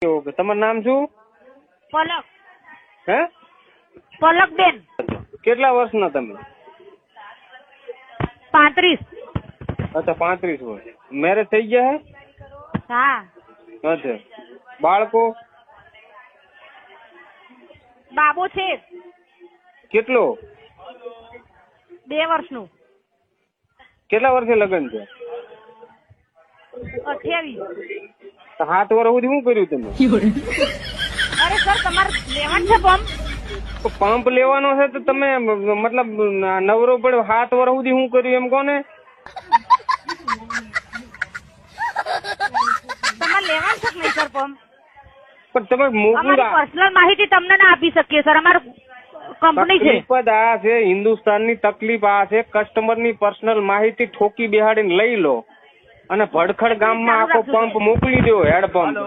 Okay, તમારું નામ શું? પલક. હે? પલક બેન. કેટલા વર્ષના તમે? 35. અચ્છા, 35 વર્ષ. મેરેજ થઈ ગયા હે? હા. અચ્છા, બાળકો? બાબો છે કેટલો? 2 વર્ષનું. કેટલા વર્ષે લગ્ન છે? 28. તો 7 વર્ષ સુધી શું કર્યું તમે? અરે સર, તમારે લેવાનું છે પંપ? તો પંપ લેવાનો છે તો તમે મતલબ નવરો પડ્યો 7 વર્ષ સુધી શું કર્યું એમ કોને? તમારે લેવાનું છે કે નહીં સર પંપ? પણ તમે મોકલું અમારી પર્સનલ માહિતી તમને ના આપી શકીએ સર. અમારું કંપની છે. તકલીફ જ આ છે, હિન્દુસ્તાનની તકલીફ આ છે. કસ્ટમરની પર્સનલ માહિતી ઠોકી બેહાડીને લઈ લો અને ભડખડ ગામમાં આખો પંપ મોકલી દો, હેડ પંપ.